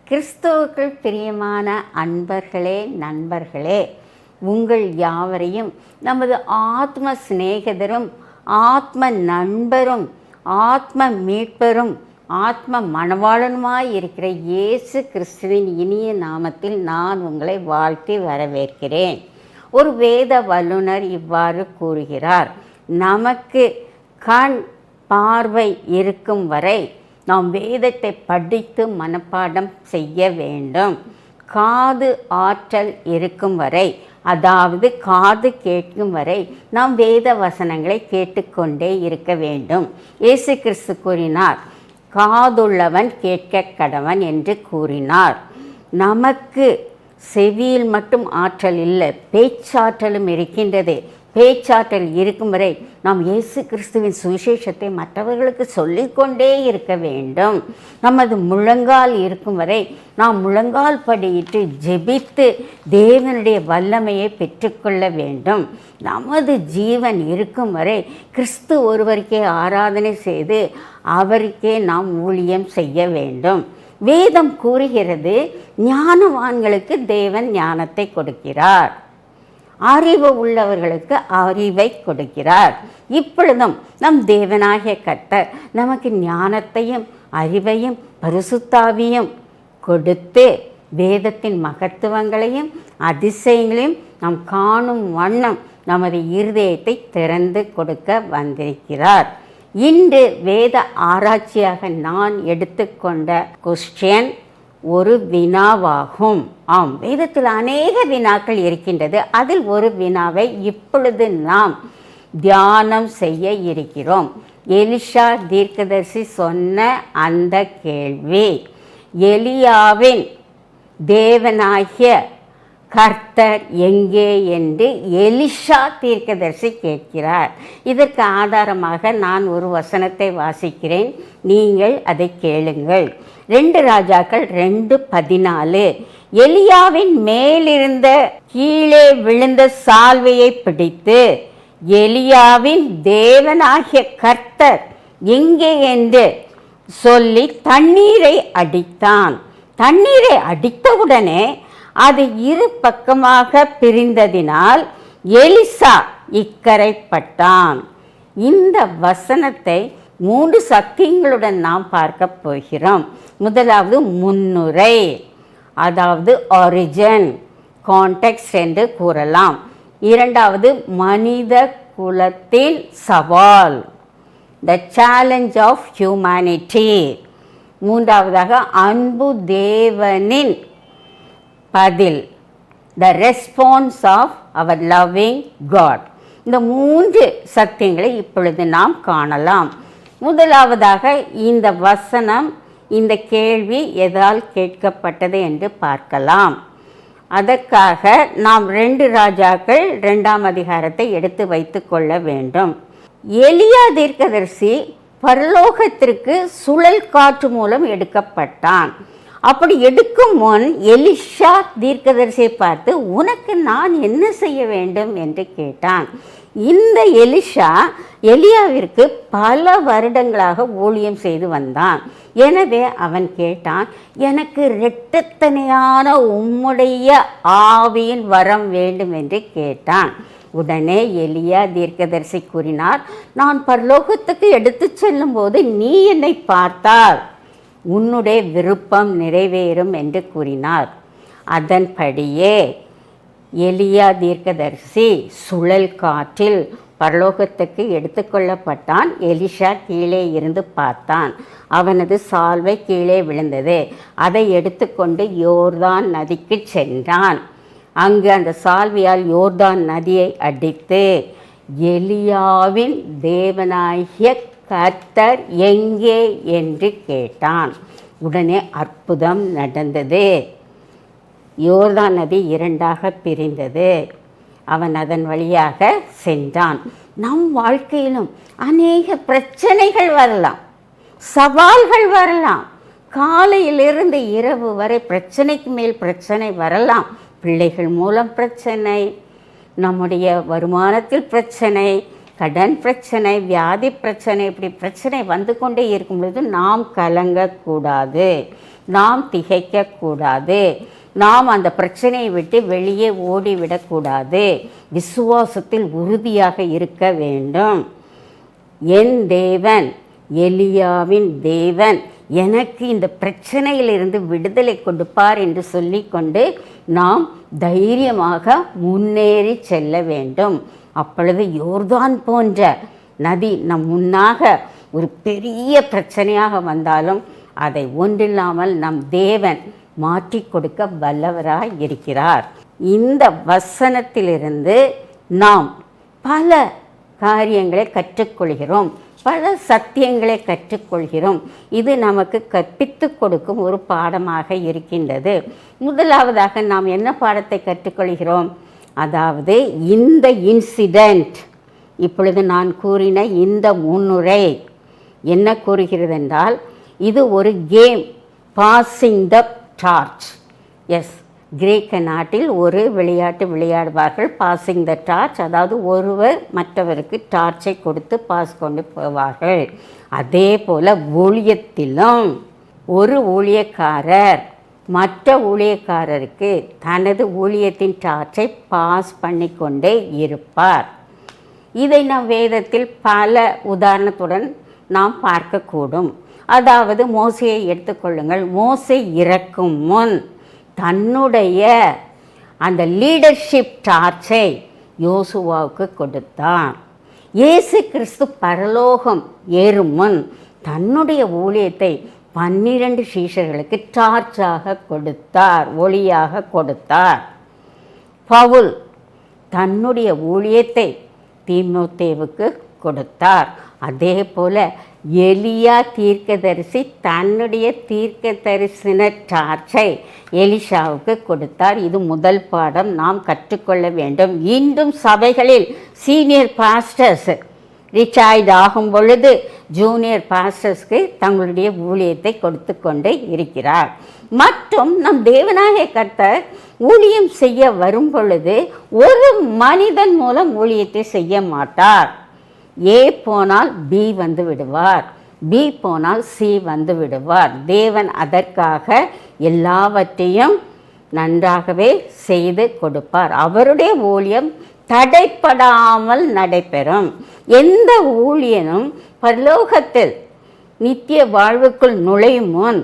கிறிஸ்துவுக்குள் பிரியமான அன்பர்களே, நண்பர்களே, உங்கள் யாவரையும் நமது ஆத்ம சிநேகிதரும் ஆத்ம நண்பரும் ஆத்ம மீட்பரும் ஆத்ம மணவாளனுமாய் இருக்கிற இயேசு கிறிஸ்துவின் இனிய நாமத்தில் நான் உங்களை வாழ்த்தி வரவேற்கிறேன். ஒரு வேத வல்லுனர் இவ்வாறு கூறுகிறார்: நமக்கு கண் பார்வை இருக்கும் வரை நாம் வேதத்தை படித்து மனப்பாடம் செய்ய வேண்டும். காது ஆற்றல் இருக்கும் வரை, அதாவது காது கேட்கும் வரை நாம் வேத வசனங்களை கேட்டுக்கொண்டே இருக்க வேண்டும். இயேசு கிறிஸ்து கூறினார், காதுள்ளவன் கேட்க கடவன் என்று கூறினார். நமக்கு செவியில் மட்டும் ஆற்றல் இல்லை, பேச்சாற்றலும் இருக்கின்றது. பேச்சாற்றல் இருக்கும் வரை நாம் இயேசு கிறிஸ்துவின் சுவிசேஷத்தை மற்றவர்களுக்கு சொல்லிக்கொண்டே இருக்க வேண்டும். நமது முழங்கால் இருக்கும் வரை நாம் முழங்கால் படியிட்டு ஜெபித்து தேவனுடைய வல்லமையை பெற்றுக்கொள்ள வேண்டும். நமது ஜீவன் இருக்கும் வரை கிறிஸ்து ஒருவருக்கே ஆராதனை செய்து அவருக்கே நாம் ஊழியம் செய்ய வேண்டும். வேதம் கூறுகிறது, ஞானவான்களுக்கு தேவன் ஞானத்தை கொடுக்கிறார், அறிவு உள்ளவர்களுக்கு அறிவை கொடுக்கிறார். இப்பொழுதும் நம் தேவனாகிய கர்த்தர் நமக்கு ஞானத்தையும் அறிவையும் பரிசுத்தாவியும் கொடுத்து வேதத்தின் மகத்துவங்களையும் அதிசயங்களையும் நாம் காணும் வண்ணம் நமது இருதயத்தை திறந்து கொடுக்க வந்திருக்கிறார். இன்று வேத ஆராய்ச்சியாக நான் எடுத்துக்கொண்ட கொஸ்டின் ஒரு வினாவாகும். ஆம், வேதத்தில் அநேக வினாக்கள் இருக்கின்றது. அதில் ஒரு வினாவை இப்பொழுது நாம் தியானம் செய்ய இருக்கிறோம். எலிஷா தீர்க்கதரிசி சொன்ன அந்த கேள்வி, எலியாவின் தேவனாகிய கர்த்தர் எங்கே என்று எலிஷா தீர்க்கதரிசி கேட்கிறார். இதற்கு ஆதாரமாக நான் ஒரு வசனத்தை வாசிக்கிறேன், நீங்கள் அதை கேளுங்கள். 2 ராஜாக்கள் 2:14. எலியாவின் மேலிருந்த கீழே விழுந்த சால்வையை பிடித்து எலியாவின் தேவனாகிய கர்த்தர் எங்கே என்று சொல்லி தண்ணீரை அடித்தான். தண்ணீரை அடித்தவுடனே அது 2 பக்கமாக பிரிந்ததினால் எலிசா இக்கரைப்பட்டான். இந்த வசனத்தை 3 சத்தியங்களுடன் நாம் பார்க்க போகிறோம். முதலாவது முன்னுரை, அதாவது ஆரிஜின், கான்டெக்ஸ்ட் என்று கூறலாம். இரண்டாவது மனித குலத்தின் சவால், த சேலஞ்ச் ஆஃப் ஹியூமனிட்டி. மூன்றாவதாக அன்பு தேவனின் பதில், the response of our loving God. இந்த 3 சத்தியங்களை இப்பொழுது நாம் காணலாம். முதலாவதாக இந்த வசனம், இந்த கேள்வி எதால் கேட்கப்பட்டது என்று பார்க்கலாம். அதற்காக நாம் 2 ராஜாக்கள் 2ஆம் அதிகாரத்தை எடுத்து வைத்து கொள்ள வேண்டும். எலியா தீர்க்கதரிசி பரலோகத்திற்கு சுழல் காற்று மூலம் எடுக்கப்பட்டான். அப்படி எடுக்கும் முன் எலிஷா தீர்க்கதரிசியை பார்த்து, உனக்கு நான் என்ன செய்ய வேண்டும் என்று கேட்டான். இந்த எலிஷா எலியாவிற்கு பல வருடங்களாக ஊழியம் செய்து வந்தான். எனவே அவன் கேட்டான், எனக்கு இரட்டத்தனையான உம்முடைய ஆவியின் வரம் வேண்டும் என்று கேட்டான். உடனே எலியா தீர்க்கதரிசி கூறினார், நான் பரலோகத்துக்கு எடுத்து செல்லும் போது நீ என்னை பார்த்தால் உன்னுடைய விருப்பம் நிறைவேறும் என்று கூறினார். அதன்படியே எலியா தீர்க்கதரிசி சுழல் காற்றில் பரலோகத்துக்கு எடுத்துக்கொள்ளப்பட்டான். எலிஷா கீழே இருந்து பார்த்தான். அவனது சால்வை கீழே விழுந்தது. அதை எடுத்துக்கொண்டு யோர்தான் நதிக்கு சென்றான். அங்கு அந்த சால்வையால் யோர்தான் நதியை அடித்து, எலியாவின் தேவனாகிய கர்த்தர் எங்கே என்று கேட்டான். உடனே அற்புதம் நடந்தது. யோர்தான் நதி இரண்டாக பிரிந்தது. அவன் அதன் வழியாக சென்றான். நம் வாழ்க்கையிலும் அநேக பிரச்சனைகள் வரலாம், சவால்கள் வரலாம். காலையிலிருந்து இரவு வரை பிரச்சனைக்கு மேல் பிரச்சனை வரலாம். பிள்ளைகள் மூலம் பிரச்சனை, நம்முடைய வருமானத்தில் பிரச்சனை, கடன் பிரச்சனை, வியாதி பிரச்சனை, இப்படி பிரச்சனை வந்து கொண்டே இருக்கும் பொழுது நாம் கலங்கக்கூடாது, நாம் திகைக்கக்கூடாது, நாம் அந்த பிரச்சனையை விட்டு வெளியே ஓடிவிடக்கூடாது. விசுவாசத்தில் உறுதியாக இருக்க வேண்டும். என் தேவன், எலியாவின் தேவன் எனக்கு இந்த பிரச்சனையிலிருந்து விடுதலை கொடுப்பார் என்று சொல்லிக்கொண்டு நாம் தைரியமாக முன்னேறி செல்ல வேண்டும். அப்பொழுது யோர்தான் போன்ற நதி நம் முன்னாக ஒரு பெரிய பிரச்சனையாக வந்தாலும் அதை ஒன்றில்லாமல் நம் தேவன் மாற்றி கொடுக்க வல்லவராய் இருக்கிறார். இந்த வசனத்திலிருந்து நாம் பல காரியங்களை கற்றுக்கொள்கிறோம், பல சத்தியங்களை கற்றுக்கொள்கிறோம். இது நமக்கு கற்பித்து கொடுக்கும் ஒரு பாடமாக இருக்கின்றது. முதலாவதாக நாம் என்ன பாடத்தை கற்றுக்கொள்கிறோம்? அதாவது இந்த இன்சிடெண்ட், இப்பொழுது நான் கூறின இந்த முன்னுரை என்ன கூறுகிறது என்றால், இது ஒரு game, passing the torch. Yes, கிரேக்க நாட்டில் ஒரு விளையாட்டு விளையாடுவார்கள், பாசிங் த டார்ச். அதாவது ஒருவர் மற்றவருக்கு டார்ச்சை கொடுத்து பாஸ் கொண்டு போவார்கள். அதே போல் ஊழியத்திலும் ஒரு ஊழியக்காரர் மற்ற ஊழியக்காரருக்கு தனது ஊழியத்தின் டார்ச்சை பாஸ் பண்ணி கொண்டே இருப்பார். இதை நாம் வேதத்தில் பல உதாரணத்துடன் நாம் பார்க்கக்கூடும். அதாவது மோசேயை எடுத்துக்கொள்ளுங்கள். மோசே இறக்கும் முன் தன்னுடைய அந்த லீடர்ஷிப் டார்ச்சை யோசுவாவுக்கு கொடுத்தார். இயேசு கிறிஸ்து பரலோகம் ஏறும் முன் தன்னுடைய ஊழியத்தை 12 சீஷர்களுக்கு டார்ச்சாக கொடுத்தார், ஒளியாக கொடுத்தார். பவுல் தன்னுடைய ஊழியத்தை தீமோத்தேவுக்கு கொடுத்தார். அதே போல எலியா தீர்க்கதரிசி தன்னுடைய தீர்க்க தரிசன டார்ச்சை எலிஷாவுக்கு கொடுத்தார். இது முதல் பாடம், நாம் கற்றுக்கொள்ள வேண்டும். இன்றும் சபைகளில் சீனியர் பாஸ்டர்ஸ் ரிட்டையர்ட் ஆகும் பொழுது ஜூனியர் பாஸ்டர்ஸ்க்கு தங்களுடைய ஊழியத்தை கொடுத்து கொண்டு இருக்கிறார். மற்றும் நம் தேவனாகிய கர்த்தர் ஊழியம் செய்ய வரும் பொழுது ஒரு மனிதன் மூலம் ஊழியத்தை செய்ய மாட்டார். ஏ போனால் பி வந்து விடுவார், பி போனால் சி வந்து விடுவார். தேவன் அதற்காக எல்லாவற்றையும் நன்றாகவே செய்து கொடுப்பார். அவருடைய ஊழியம் தடைப்படாமல் நடைபெறும். எந்த ஊழியனும் பரலோகத்தில் நித்திய வாழ்வுக்குள் நுழையும் முன்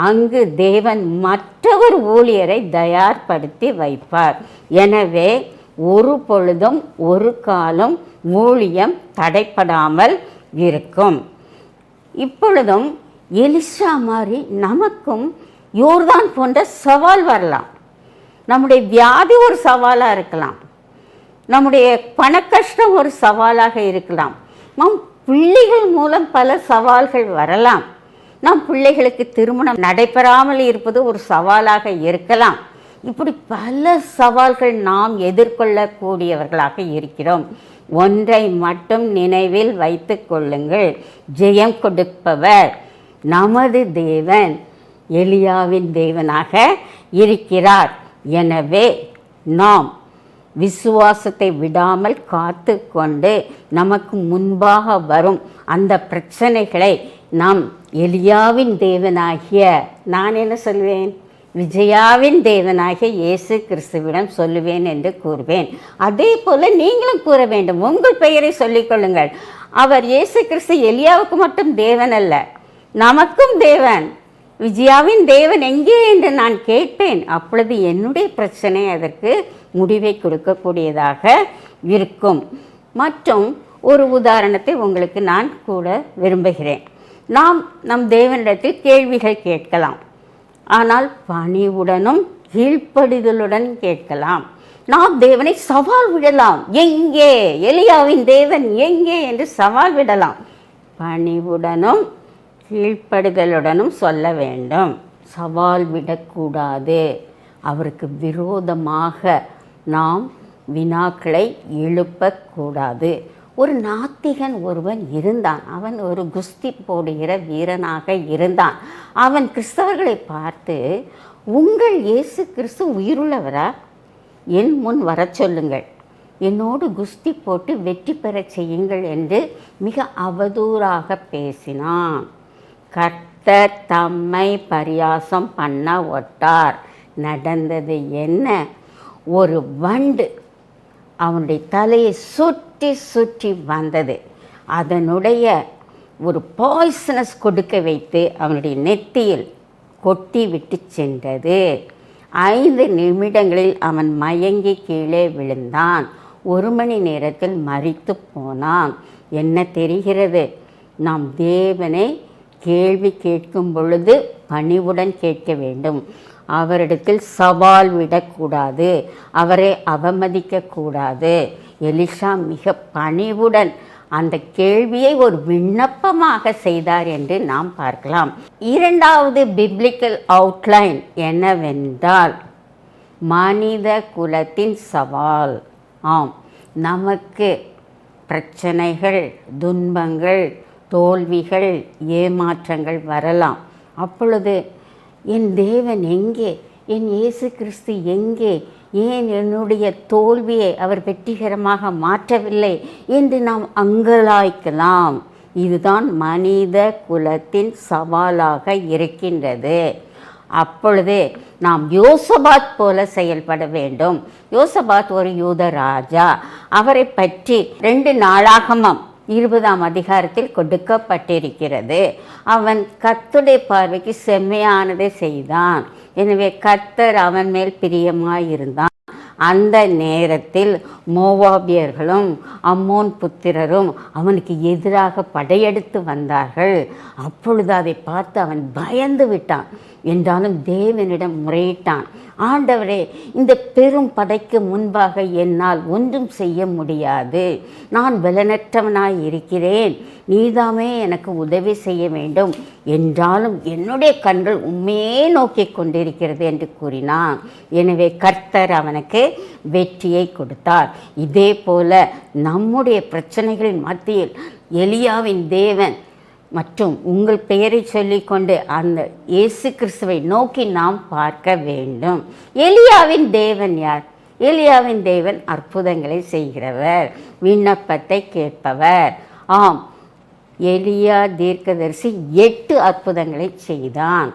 அங்கு தேவன் மற்றவர் ஊழியரை தயார்படுத்தி வைப்பார். எனவே ஒரு பொழுதும் ஒரு காலம் ஊழியம் தடைப்படாமல் இருக்கும். இப்பொழுதும் எலிசா மாதிரி நமக்கும் யோர்தான் போன்ற சவால் வரலாம். நம்முடைய வியாதி ஒரு சவாலாக இருக்கலாம், நம்முடைய பணக்கஷ்டம் ஒரு சவாலாக இருக்கலாம், நம் பிள்ளைகள் மூலம் பல சவால்கள் வரலாம், நம் பிள்ளைகளுக்கு திருமணம் நடைபெறாமல் இருப்பது ஒரு சவாலாக இருக்கலாம். இப்படி பல சவால்கள் நாம் எதிர்கொள்ளக்கூடியவர்களாக இருக்கிறோம். ஒன்றை மட்டும் நினைவில் வைத்து கொள்ளுங்கள், ஜெயம் கொடுப்பவர் நமது தேவன் எலியாவின் தேவனாக இருக்கிறார். எனவே நாம் விசுவாசத்தை விடாமல் காத்து கொண்டு நமக்கு முன்பாக வரும் அந்த பிரச்சனைகளை நாம் எலியாவின் தேவனாகிய, நான் என்ன சொல்வேன், விஜயாவின் தேவனாகிய இயேசு கிறிஸ்துவிடம் சொல்லுவேன் என்று கூறுவேன். அதே போல் நீங்களும் கூற வேண்டும். உங்கள் பெயரை சொல்லிக்கொள்ளுங்கள். அவர் இயேசு கிறிஸ்து எலியாவுக்கு மட்டும் தேவன் அல்ல, நமக்கும் தேவன். விஜயாவின் தேவன் எங்கே என்று நான் கேட்பேன். அப்பொழுது என்னுடைய பிரச்சனை அதற்கு முடிவை கொடுக்கக்கூடியதாக இருக்கும். மற்றும் ஒரு உதாரணத்தை உங்களுக்கு நான் கூட விரும்புகிறேன். நாம் நம் தேவனிடத்தில் கேள்விகள் கேட்கலாம், ஆனால் பணிவுடனும் கீழ்ப்படிதலுடன் கேட்கலாம். நாம் தேவனை சவால் விடலாம். எங்கே எலியாவின் தேவன் எங்கே என்று சவால் விடலாம். பணிவுடனும் கீழ்ப்படிதலுடனும் சொல்ல வேண்டும். சவால் விடக்கூடாது. அவருக்கு விரோதமாக நாம் வினாக்களை எழுப்பக்கூடாது. ஒரு நாத்திகன் ஒருவன் இருந்தான். அவன் ஒரு குஸ்தி போடுகிற வீரனாக இருந்தான். அவன் கிறிஸ்தவர்களை பார்த்து, உங்கள் இயேசு கிறிஸ்து உயிருள்ளவரா? என் முன் வர சொல்லுங்கள், என்னோடு குஸ்தி போட்டு வெற்றி பெற செய்யுங்கள் என்று மிக அவதூறாக பேசினான். கர்த்தர் தம்மை பரியாசம் பண்ண ஒட்டார். நடந்தது என்ன? ஒரு வண்டு அவனுடைய தலையை சுற்றி சுற்றி வந்தது. அதனுடைய ஒரு பாய்சனஸ் கொடுக்க வைத்து அவனுடைய நெத்தியில் கொட்டி விட்டு சென்றது. 5 நிமிடங்களில் அவன் மயங்கி கீழே விழுந்தான். 1 மணி நேரத்தில் மரித்து போனான். என்ன தெரிகிறது? நாம் தேவனை கேள்வி கேட்கும் பொழுது பணிவுடன் கேட்க வேண்டும். அவரிடத்தில் சவால் விடக்கூடாது, அவரை அவமதிக்கக்கூடாது. எலிசா மிக பணிவுடன் அந்த கேள்வியை ஒரு விண்ணப்பமாக செய்தார் என்று நாம் பார்க்கலாம். 2வது பிப்ளிக்கல் அவுட்லைன் என்னவென்றால், மனித குலத்தின் சவால். ஆம், நமக்கு பிரச்சனைகள், துன்பங்கள், தோல்விகள், ஏமாற்றங்கள் வரலாம். அப்பொழுது என் தேவன் எங்கே? என் இயேசு கிறிஸ்து எங்கே? ஏன் என்னுடைய தோல்வியை அவர் வெற்றிகரமாக மாற்றவில்லை என்று நாம் அங்கலாய்க்கலாம். இதுதான் மனித குலத்தின் சவாலாக இருக்கின்றது. அப்பொழுது நாம் யோசபாத் போல செயல்பட வேண்டும். யோசபாத் ஒரு யூத ராஜா. அவரை பற்றி 2 நாளாகமம் 20ஆம் அதிகாரத்தில் கொடுக்கப்பட்டிருக்கிறது. அவன் கர்த்தருடைய பார்வைக்கு செம்மையானதை செய்தான். எனவே கர்த்தர் அவன் மேல் பிரியமாயிருந்தான். அந்த நேரத்தில் மோவாபியர்களும் அம்மோன் புத்திரரும் அவனுக்கு எதிராக படையெடுத்து வந்தார்கள். அப்பொழுது அதை பார்த்து அவன் பயந்து விட்டான். என்றாலும் தேவனிடம் முறையிட்டான். ஆண்டவரே, இந்த பெரும் படைக்கு முன்பாக என்னால் ஒன்றும் செய்ய முடியாது. நான் பலனற்றவனாய் இருக்கிறேன். நீதாமே எனக்கு உதவி செய்ய வேண்டும். என்றாலும் என்னுடைய கண்கள் உண்மையே நோக்கி கொண்டிருக்கிறது என்று கூறினான். எனவே கர்த்தர் அவனுக்கு வெற்றியை கொடுத்தார். இதே போல நம்முடைய பிரச்சனைகளின் மத்தியில் எலியாவின் தேவன் மற்றும் உங்கள் பெயரை சொல்லிக்கொண்டு அந்த இயேசு கிறிஸ்துவை நோக்கி நாம் பார்க்க வேண்டும். எலியாவின் தேவன் யார்? எலியாவின் தேவன் அற்புதங்களை செய்கிறவர், விண்ணப்பத்தை கேட்பவர். ஆம், எலியா தீர்க்கதரிசி 8 அற்புதங்களை செய்தான்.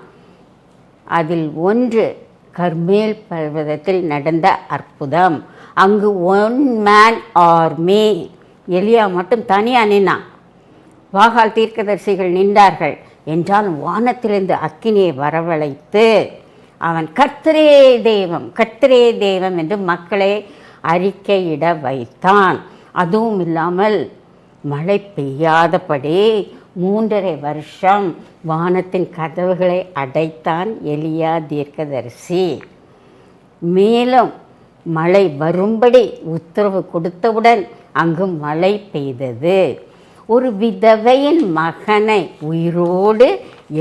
அதில் ஒன்று கர்மேல் பர்வதத்தில் நடந்த அற்புதம். அங்கு 1 மேன் ஆர்மி, எலியா மட்டும் தனியாக நின்னான். வாகால் தீர்க்கதரிசிகள் நின்றார்கள். என்றாலும் வானத்திலிருந்து அக்கினியை வரவழைத்து அவன் கர்த்தரே தெய்வம், கர்த்தரே தெய்வம் என்று மக்களை அறிக்கையிட வைத்தான். அதுவும் இல்லாமல் மழை பெய்யாதபடி 3.5 வருஷம் வானத்தின் கதவுகளை அடைத்தான் எலியா தீர்க்கதரிசி. மேலும் மழை வரும்படி உத்தரவு கொடுத்தவுடன் அங்கு மழை பெய்தது. ஒரு விதவையின் மகனை உயிரோடு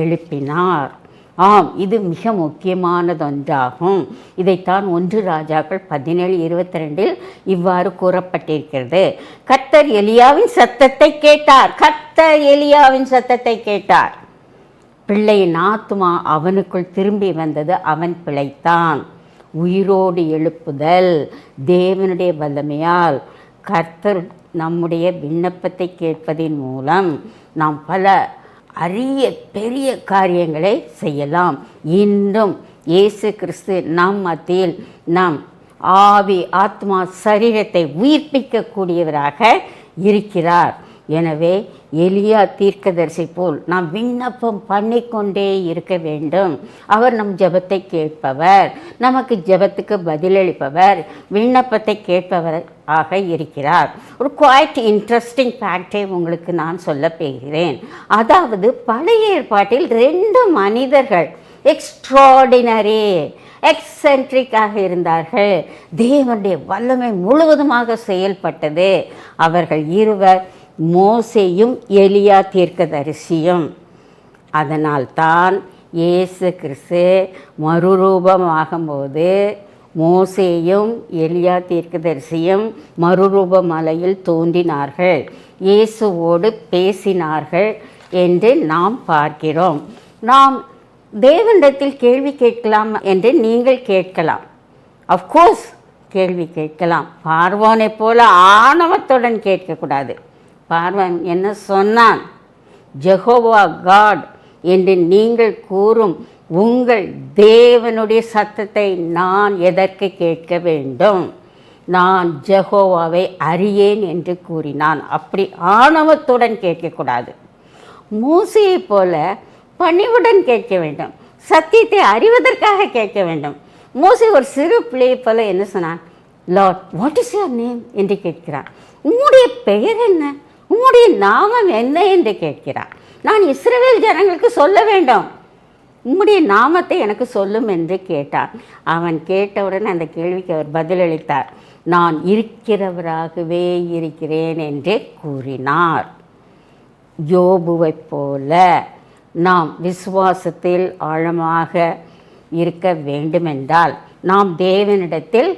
எழுப்பினார். ஆம், இது மிக முக்கியமானதொன்றாகும். இதைத்தான் 1 ராஜாக்கள் 17:22 இவ்வாறு கூறப்பட்டிருக்கிறது. கர்த்தர் எலியாவின் சத்தத்தை கேட்டார். கர்த்தர் எலியாவின் சத்தத்தை கேட்டார். பிள்ளையின் ஆத்துமா அவனுக்குள் திரும்பி வந்தது. அவன் பிழைத்தான். உயிரோடு எழுப்புதல் தேவனுடைய வல்லமையால். கர்த்தர் நம்முடைய விண்ணப்பத்தை கேட்பதின் மூலம் நாம் பல அரிய பெரிய காரியங்களை செய்யலாம். இன்னும் இயேசு கிறிஸ்து நம் மத்தியில் நம் ஆவி, ஆத்மா, சரீரத்தை உயிர்ப்பிக்கக்கூடியவராக இருக்கிறார். எனவே எலியா தீர்க்கதரிசி போல் நாம் விண்ணப்பம் பண்ணிக்கொண்டே இருக்க வேண்டும். அவர் நம் ஜெபத்தை கேட்பவர், நமக்கு ஜெபத்துக்கு பதிலளிப்பவர், விண்ணப்பத்தை கேட்பவராக இருக்கிறார். ஒரு குவாய்ட் இன்ட்ரெஸ்டிங் ஃபேக்டை உங்களுக்கு நான் சொல்ல போகிறேன். அதாவது பழைய ஏற்பாட்டில் 2 மனிதர்கள் எக்ஸ்ட்ராடினரி, எக்ஸென்ட்ரிக்காக இருந்தார்கள். தேவனுடைய வல்லமை முழுவதுமாக செயல்பட்டது. அவர்கள் இருவர் மோசேயும் எலியா தீர்க்கதரிசியும். அதனால்தான் இயேசு கிறிஸ்து மறுரூபமாகும்போது மோசேயும் எலியா தீர்க்கதரிசியும் மறுரூப மலையில் தோன்றினார்கள், இயேசுவோடு பேசினார்கள் என்று நாம் பார்க்கிறோம். நாம் தேவனிடத்தில் கேள்வி கேட்கலாம் என்று நீங்கள் கேட்கலாம். அஃப்கோர்ஸ் கேள்வி கேட்கலாம். பார்வோனை போல ஆணவத்துடன் கேட்கக்கூடாது. பார்வன் என்ன சொன்னான்? ஜெகோவா காட் என்று நீங்கள் கூறும் உங்கள் தேவனுடைய சத்தத்தை நான் எதற்கு கேட்க வேண்டும்? நான் ஜெகோவாவை அறியேன் என்று கூறினான். அப்படி ஆணவத்துடன் கேட்கக்கூடாது. மோசேயை போல பணிவுடன் கேட்க வேண்டும். சத்தியத்தை அறிவதற்காக கேட்க வேண்டும். மோசே ஒரு சிறு பிள்ளை போல என்ன சொன்னான்? Lord, what is your name என்று கேட்கிறான். உம்முடைய பெயர் என்ன? உம்முடைய நாமம் என்ன என்று கேட்கிறான். நான் இஸ்ரவேல் ஜனங்களுக்கு சொல்ல வேண்டும், உம்முடைய நாமத்தை எனக்கு சொல்லும் என்று கேட்டான். அவன் கேட்டவுடன் அந்த கேள்விக்கு அவர் பதிலளித்தார். நான் இருக்கிறவராகவே இருக்கிறேன் என்று கூறினார். யோபுவைப் போல நாம் விசுவாசத்தில் ஆழமாக இருக்க வேண்டுமென்றால் நாம் தேவனிடத்தில்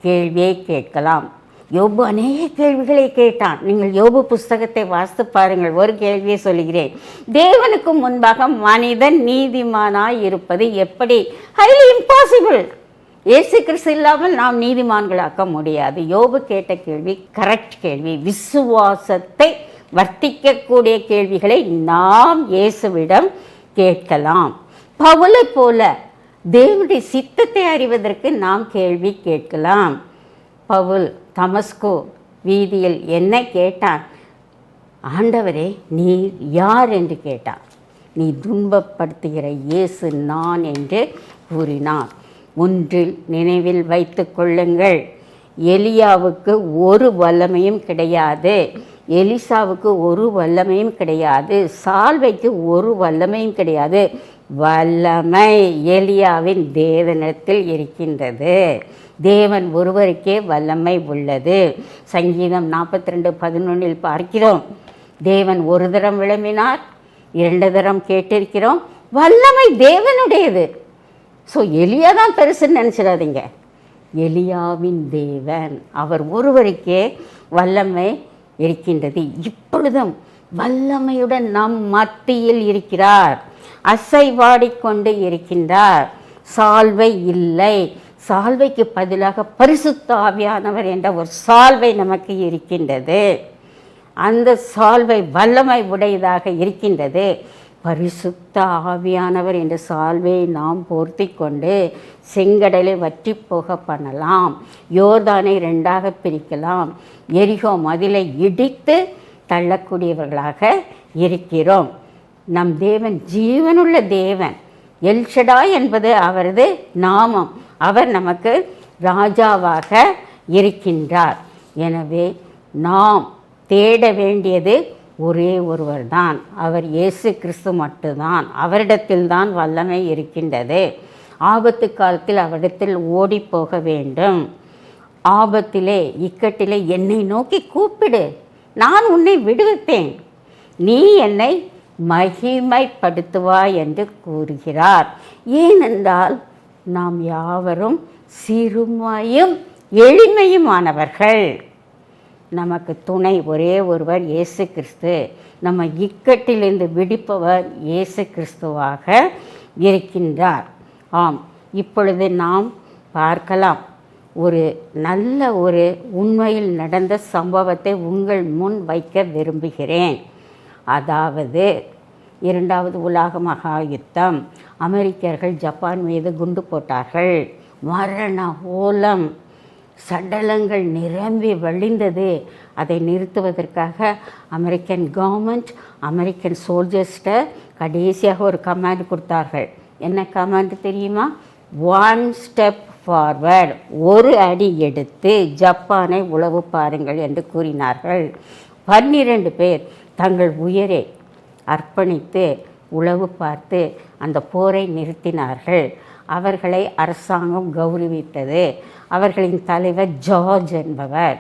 கேள்வியை கேட்கலாம். யோபு அநேக கேள்விகளை கேட்டான். நீங்கள் யோபு புஸ்தகத்தை வாசித்து பாருங்கள். ஒரு கேள்வியை சொல்கிறேன். தேவனுக்கு முன்பாக மனிதன் நீதிமானாய் இருப்பது எப்படி? Highly impossible. இயேசு கிறிஸ்து இல்லாமல் நாம் நீதிமான்களாக்க முடியாது. யோபு கேட்ட கேள்வி கரெக்ட் கேள்வி. விசுவாசத்தை வர்த்திக்கக்கூடிய கேள்விகளை நாம் இயேசுவிடம் கேட்கலாம். பவுலை போல தேவனுடைய சித்தத்தை அறிவதற்கு நாம் கேள்வி கேட்கலாம். பவுல் தமஸ்கோ வீதியில் என்ன கேட்டான்? ஆண்டவரே, நீர் யார் என்று கேட்டான். நீ துன்பப்படுத்துகிற இயேசு நான் என்று கூறினான். ஒன்றில் நினைவில் வைத்து கொள்ளுங்கள், எலியாவுக்கு ஒரு வல்லமையும் கிடையாது, எலிசாவுக்கு ஒரு வல்லமையும் கிடையாது, சால்வைக்கு ஒரு வல்லமையும் கிடையாது. வல்லமை எலியாவின் தேவனிடத்தில் இருக்கின்றது. தேவன் ஒருவருக்கே வல்லமை உள்ளது. சங்கீதம் 42:11 பார்க்கிறோம். தேவன் ஒரு தரம் விளம்பினார், 2 தரம் கேட்டிருக்கிறோம். வல்லமை தேவனுடையது. ஸோ எலியா தான் பெருசுன்னு நினச்சிடாதீங்க. எலியாவின் தேவன் அவர் ஒருவருக்கே வல்லமை இருக்கின்றது. இப்பொழுதும் வல்லமையுடன் நம் மத்தியில் இருக்கிறார், அசைவாடிக்கொண்டு இருக்கின்றார். சால்வை இல்லை, சால்வைக்கு பதிலாக பரிசுத்த ஆவியானவர் என்ற ஒரு சால்வை நமக்கு இருக்கின்றது. அந்த சால்வை வல்லமை உடையதாக இருக்கின்றது. பரிசுத்த ஆவியானவர் என்ற சால்வையை நாம் போர்த்தி கொண்டு செங்கடலை வற்றி போக பண்ணலாம், யோர்தானை 2ஆக பிரிக்கலாம், எரிகோ மதிலை இடித்து தள்ளக்கூடியவர்களாக இருக்கிறோம். நம் தேவன் ஜீவனுள்ள தேவன். எல்ஷடாய் என்பது அவரது நாமம். அவர் நமக்கு ராஜாவாக இருக்கின்றார். எனவே நாம் தேட வேண்டியது ஒரே ஒருவர் தான், அவர் இயேசு கிறிஸ்து மட்டும்தான். அவரிடத்தில்தான் வல்லமை இருக்கின்றது. ஆபத்து காலத்தில் அவரிடத்தில் ஓடி போக வேண்டும். ஆபத்திலே இக்கட்டிலே என்னை நோக்கி கூப்பிடு, நான் உன்னை விடுவிப்பேன், நீ என்னை மகிமைப்படுத்துவாய் என்று கூறுகிறார். ஏனென்றால் நாம் யாவரும் சிறுமையும் எளிமையுமானவர்கள். நமக்கு துணை ஒரே ஒருவர் இயேசு கிறிஸ்து. நம்ம இக்கட்டிலிருந்து விடுப்பவர் இயேசு கிறிஸ்துவாக இருக்கின்றார். ஆம், இப்பொழுது நாம் பார்க்கலாம். ஒரு நல்ல ஒரு உண்மையில் நடந்த சம்பவத்தை உங்கள் முன் வைக்க விரும்புகிறேன். அதாவது 2வது உலக மகா யுத்தம். அமெரிக்கர்கள் ஜப்பான் மீது குண்டு போட்டார்கள். மரண ஓலம், சடலங்கள் நிரம்பி வழிந்தது. அதை நிறுத்துவதற்காக அமெரிக்கன் கவர்மெண்ட் அமெரிக்கன் சோல்ஜர்ஸ்கிட்ட கடைசியாக ஒரு கமாண்ட் கொடுத்தார்கள். என்ன கமாண்ட் தெரியுமா? 1 ஸ்டெப் ஃபார்வர்ட், ஒரு அடி எடுத்து ஜப்பானை உளவு பாருங்கள் என்று கூறினார்கள். 12 பேர் தங்கள் உயிரை அர்ப்பணித்து உளவு பார்த்து அந்த போரை நிறுத்தினார்கள். அவர்களை அரசாங்கம் கௌரவித்தது. அவர்களின் தலைவர் ஜார்ஜ் என்பவர்.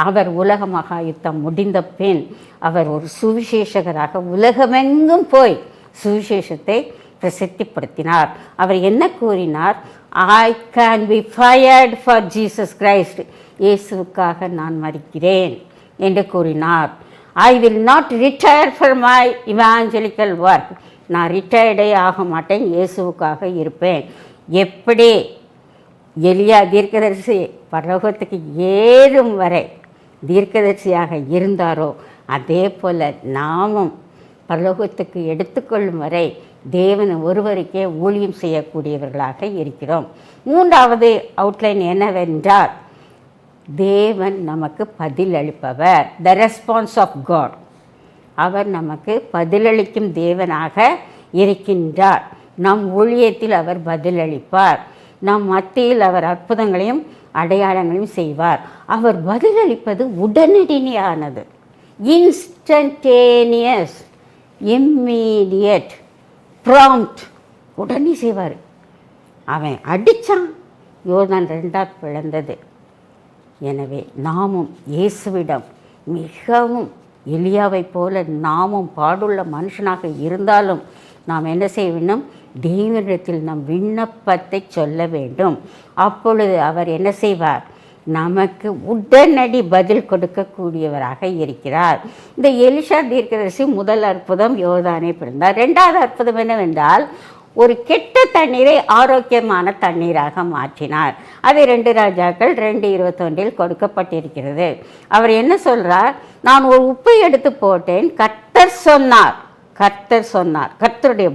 அவர் உலக மகா யுத்தம் முடிந்த பின் அவர் ஒரு சுவிசேஷகராக உலகமெங்கும் போய் சுவிசேஷத்தை பிரசித்திப்படுத்தினார். அவர் என்ன கூறினார்? I can be fired for Jesus Christ. இயேசுவுக்காக நான் மரிக்கிறேன் என்று கூறினார். I will not retire for my evangelical work. நான் ரிட்டையர்டே ஆக மாட்டேன், இயேசுவுக்காக இருப்பேன். எப்படி எலியா தீர்க்கதரிசி பரலோகத்துக்கு ஏறும் வரை தீர்க்கதரிசியாக இருந்தாரோ, அதே போல் நாமும் பரலோகத்துக்கு எடுத்துக்கொள்ளும் வரை தேவன் ஒருவருக்கே ஊழியம் செய்யக்கூடியவர்களாக இருக்கிறோம். மூன்றாவது அவுட்லைன் என்னவென்றால், தேவன் நமக்கு பதிலளிப்பவர். The response of God. அவர் நமக்கு பதிலளிக்கும் தேவனாக இருக்கின்றார். நம் ஊழியத்தில் அவர் பதிலளிப்பார். நம் மத்தியில் அவர் அற்புதங்களையும் அடையாளங்களையும் செய்வார். அவர் பதிலளிப்பது உடனடியானது, இன்ஸ்டன்டேனியஸ், இம்மீடியட், ப்ராம்ப்ட். உடனே செய்வார். அவன் அடித்தான், யோர்தான் 2 பிளந்தது. எனவே நாமும் இயேசுவிடம் மிகவும் எலியாவை போல நாமும் பாடுள்ள மனுஷனாக இருந்தாலும் நாம் என்ன செய்ய வேண்டும்? தேவனிடத்தில் நம் விண்ணப்பத்தை சொல்ல வேண்டும். அப்பொழுது அவர் என்ன செய்வார்? நமக்கு உடனடி பதில் கொடுக்கக்கூடியவராக இருக்கிறார். இந்த எலிஷா தீர்க்கதரிசி முதல் அற்புதம் யோர்தானை பிறந்தார். 2வது அற்புதம் என்னவென்றால், ஒரு கெட்ட தண்ணீரை ஆரோக்கியமான தண்ணீராக மாற்றினார். அது 2 ராஜாக்கள் 2:21 கொடுக்கப்பட்டிருக்கிறது. அவர் என்ன சொல்றார்? நான் ஒரு உப்பை எடுத்து போட்டேன், கர்த்தர் சொன்னார். கர்த்தர் சொன்னார். கர்த்தருடைய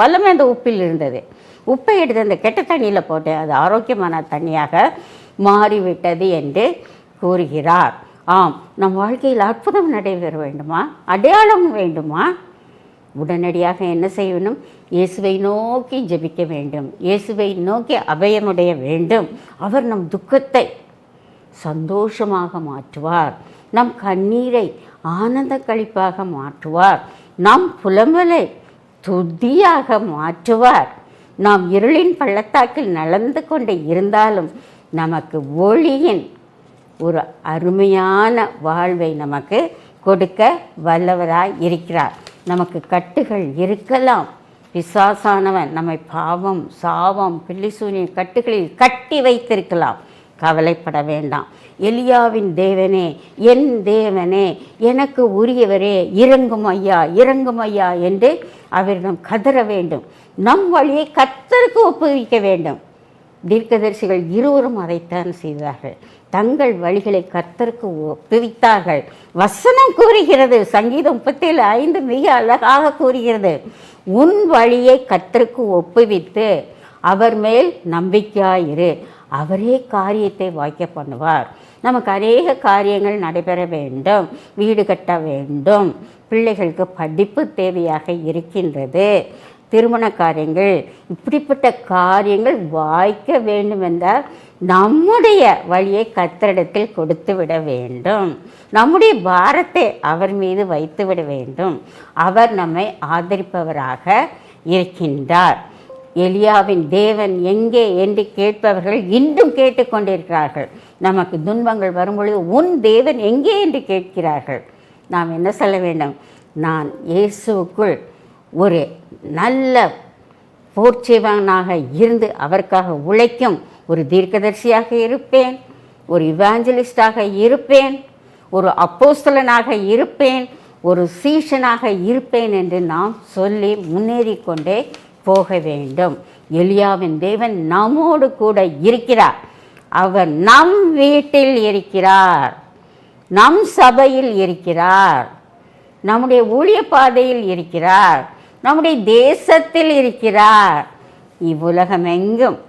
வல்லமை அந்த உப்பில் இருந்தது. உப்பை எடுத்து அந்த கெட்ட தண்ணியில் போட்டேன், அது ஆரோக்கியமான தண்ணியாக மாறிவிட்டது என்று கூறுகிறார். ஆம், நம் வாழ்க்கையில் அற்புதம் நடைபெற வேண்டுமா? அடையாளம் வேண்டுமா? உடனடியாக என்ன செய்ய வேண்டும்? இயேசுவை நோக்கி ஜெபிக்க வேண்டும். இயேசுவை நோக்கி அபயமுடைய வேண்டும். அவர் நம் துக்கத்தை சந்தோஷமாக மாற்றுவார். நம் கண்ணீரை ஆனந்த களிப்பாக மாற்றுவார். நம் புலம்பலை துதியாக மாற்றுவார். நாம் இருளின் பள்ளத்தாக்கில் நடந்து கொண்டு இருந்தாலும் நமக்கு ஒளியின் ஒரு அருமையான வாழ்வை நமக்கு கொடுக்க வல்லவராய் இருக்கிறார். நமக்கு கட்டுகள் இருக்கலாம். பிசாசானவன் நம்மை பாவம், சாபம், பில்லிசூனிய கட்டுகளில் கட்டி வைத்திருக்கலாம். கவலைப்பட வேண்டாம். எலியாவின் தேவனே, என் தேவனே, எனக்கு உரியவரே, இறங்கும் ஐயா, இறங்கும் ஐயா என்று அவரிடம் கதற வேண்டும். நம் வழியை கர்த்தருக்கு ஒப்புவிக்க வேண்டும். தீர்க்கதரிசிகள் இருவரும் அதைத்தான் செய்தார்கள். தங்கள் வழிகளை கர்த்தருக்கு ஒப்புவித்தார்கள். வசனம் கூறுகிறது, சங்கீதம் 37:5 மிக அழகாக கூறுகிறது, உன் வழியை கர்த்தருக்கு ஒப்புவித்து அவர் மேல் நம்பிக்கையாயிரு, அவரே காரியத்தை வாய்க்க பண்ணுவார். நமக்கு அநேக காரியங்கள் நடைபெற வேண்டும். வீடு கட்ட வேண்டும், பிள்ளைகளுக்கு படிப்பு தேவையாக இருக்கின்றது, திருமண காரியங்கள், இப்படிப்பட்ட காரியங்கள் வாய்க்க வேண்டுமென்றால் நம்முடைய வழியை கர்த்தரிடத்தில் கொடுத்து விட வேண்டும். நம்முடைய பாரத்தை அவர் மீது வைத்து விட வேண்டும். அவர் நம்மை ஆதரிப்பவராக இருக்கின்றார். எலியாவின் தேவன் எங்கே என்று கேட்பவர்கள் இன்றும் கேட்டுக்கொண்டிருக்கிறார்கள். நமக்கு துன்பங்கள் வரும்பொழுது உன் தேவன் எங்கே என்று கேட்கிறார்கள். நாம் என்ன சொல்ல வேண்டும்? நான் இயேசுவுக்குள் ஒரு நல்ல போர்ச்சேவனாக இருந்து அவருக்காக உழைக்கும் ஒரு தீர்க்கதரிசியாக இருப்பேன், ஒரு இவாஞ்சலிஸ்டாக இருப்பேன், ஒரு அப்போஸ்தலனாக இருப்பேன், ஒரு சீஷனாக இருப்பேன் என்று நாம் சொல்லி முன்னேறி கொண்டே போக வேண்டும். எலியாவின் தேவன் நம்மோடு கூட இருக்கிறார். அவர் நம் வீட்டில் இருக்கிறார், நம் சபையில் இருக்கிறார், நம்முடைய ஊழிய பாதையில் இருக்கிறார், நம்முடைய தேசத்தில் இருக்கிறார். இவ்வுலகமெங்கும்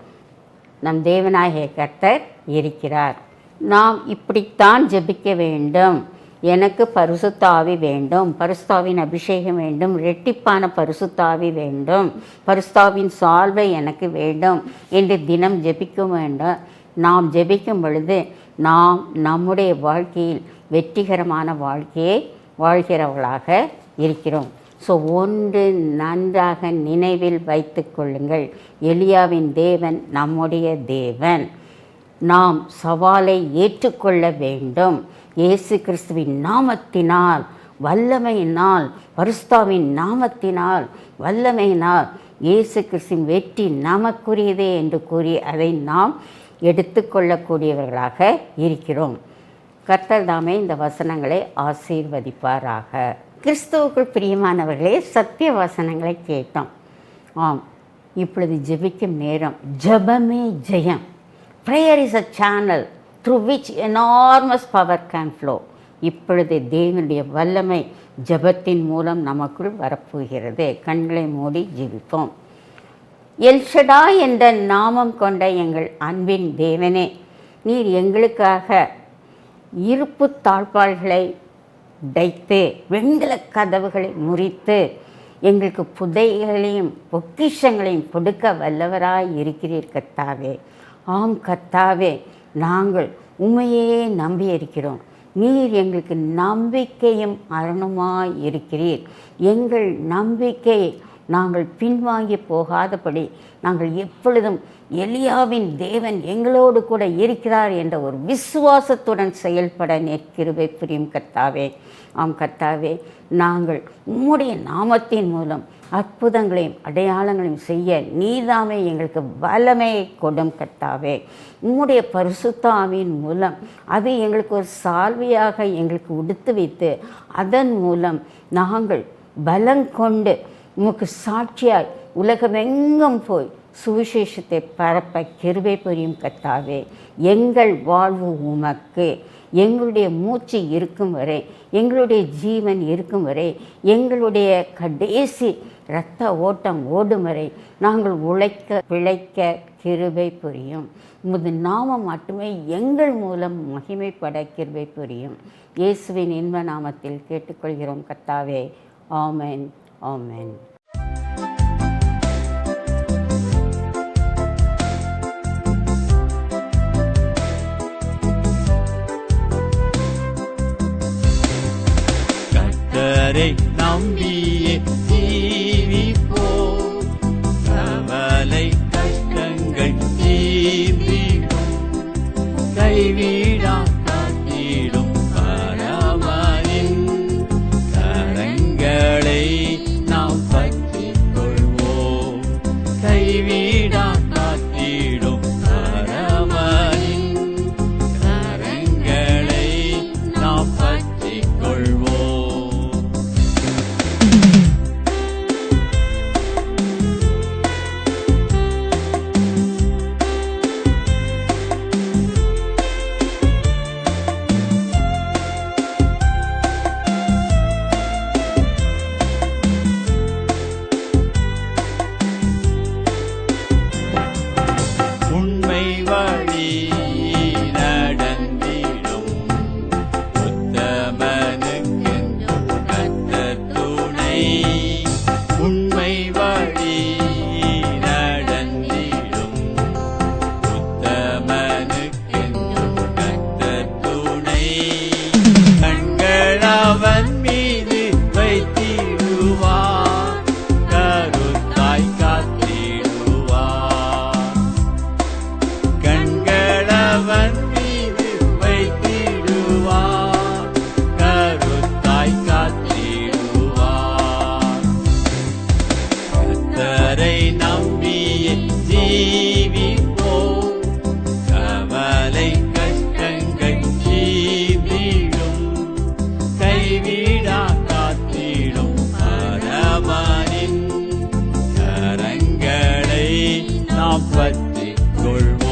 நம் தேவனாகிய கர்த்தர் இருக்கிறார். நாம் இப்படித்தான் ஜெபிக்க வேண்டும். எனக்கு பரிசுத்த ஆவி வேண்டும், பரிசுத்த ஆவியின் அபிஷேகம் வேண்டும், இரட்டிப்பான பரிசுத்த ஆவி வேண்டும், பரிசுத்த ஆவியின் சால்வை எனக்கு வேண்டும் என்று தினம் ஜெபிக்க வேண்டும். நாம் ஜெபிக்கும் பொழுது நாம் நம்முடைய வாழ்க்கையில் வெற்றிகரமான வாழ்க்கையை வாழ்கிறவர்களாக இருக்கிறோம். ஸோ ஒன்று நன்றாக நினைவில் வைத்து கொள்ளுங்கள், எலியாவின் தேவன் நம்முடைய தேவன். நாம் சவாலை ஏற்றுக்கொள்ள வேண்டும். இயேசு கிறிஸ்துவின் நாமத்தினால் வல்லமையினால், பரிசுத்தாவின் நாமத்தினால், வல்லமையினால் இயேசு கிறிஸ்துவின் வெற்றி நமக்குரியதே என்று கூறி அதை நாம் எடுத்துக்கொள்ளக்கூடியவர்களாக இருக்கிறோம். கர்த்தர் தாமே இந்த வசனங்களை ஆசீர்வதிப்பாராக. கிறிஸ்துவுக்குள் பிரியமானவர்களே, சத்திய வசனங்களை கேட்டோம். ஆம், இப்பொழுது ஜெபிக்கும் நேரம். ஜெபமே ஜெயம். Prayer is a channel through which enormous power can flow. இப்பொழுது தேவனுடைய வல்லமை ஜெபத்தின் மூலம் நமக்குள் வரப்போகிறது. கண்களை மூடி ஜெபிப்போம். எல்ஷடா என்ற நாமம் கொண்ட எங்கள் அன்பின் தேவனே, நீர் எங்களுக்காக இருப்பு தாழ்பாள்களை உடைத்து வெண்கல கதவுகளை முறித்து எங்களுக்கு புதைகளையும் பொக்கிஷங்களையும் கொடுக்க வல்லவராய் இருக்கிறீர் கர்த்தாவே. ஆம் கர்த்தாவே, நாங்கள் உம்மையே நம்பி இருக்கிறோம். நீர் எங்களுக்கு நம்பிக்கையும் அருணுமாய் இருக்கிறீர். எங்கள் நம்பிக்கையை நாங்கள் பின்வாங்கி போகாதபடி நாங்கள் எப்பொழுதும் எலியாவின் தேவன் எங்களோடு கூட இருக்கிறார் என்ற ஒரு விசுவாசத்துடன் செயல்பட கிருபை புரியும் கர்த்தாவே. ஆம் கர்த்தாவே, நாங்கள் உம்முடைய நாமத்தின் மூலம் அற்புதங்களையும் அடையாளங்களையும் செய்ய நீதாமே எங்களுக்கு வல்லமையை கொடும் கர்த்தாவே. உம்முடைய பரிசுத்த ஆவியின் மூலம் அது எங்களுக்கு ஒரு சால்வையாக எங்களுக்கு உடுத்து வைத்து அதன் மூலம் நாங்கள் பலம் கொண்டு உமக்கு சாட்சியாய் உலகமெங்கும் போய் சுவிசேஷத்தை பரப்ப கிருபை புரியும் கர்த்தாவே. எங்கள் வாழ்வு உமக்கு. எங்களுடைய மூச்சு இருக்கும் வரை, எங்களுடைய ஜீவன் இருக்கும் வரை, எங்களுடைய கடைசி இரத்த ஓட்டம் ஓடும் வரை நாங்கள் உழைக்க பிழைக்க கிருபை புரியும். உமது நாமம் மட்டுமே எங்கள் மூலம் மகிமைப்பட கிருபை புரியும். இயேசுவின் இன்ப நாமத்தில் கேட்டுக்கொள்கிறோம் கர்த்தாவே. ஆமென், ஆமென். கர்த்தரை நம்பியே ஜீவிப்போம், கவலை கஷ்டங்கள் தீர்ந்திடும், கைவிடா காத்திடும் பரமனின் கரங்களை நாம் பற்றிக் கொள்வோம். கைவிடா காத்திடும் பரமனின் கரங்களை நாம் பற்றிக் கொள்வோம். உண்மை வழி நடந்திடும் உத்தமனுக்கென்றும் கர்த்தர் துணை. உண்மை வழி நடந்திடும் உத்தமனுக்கென்றும் கர்த்தர் துணை. கண்கள் அவன் மீது வைத்திடுவார், கருத்தாய் காத்திடுவார். கண்களவன் மீது வைத்திடுவார், கருத்தாய் காத்திடுவார். கர்த்தரை நம்பியே ஜீவிப்போம், கவலை கஷ்டங்கள் தீர்ந்திடும், கைவிடா காத்திடும் பரமனின் கரங்களை நாம் பற்றிக் கொள்வோம்.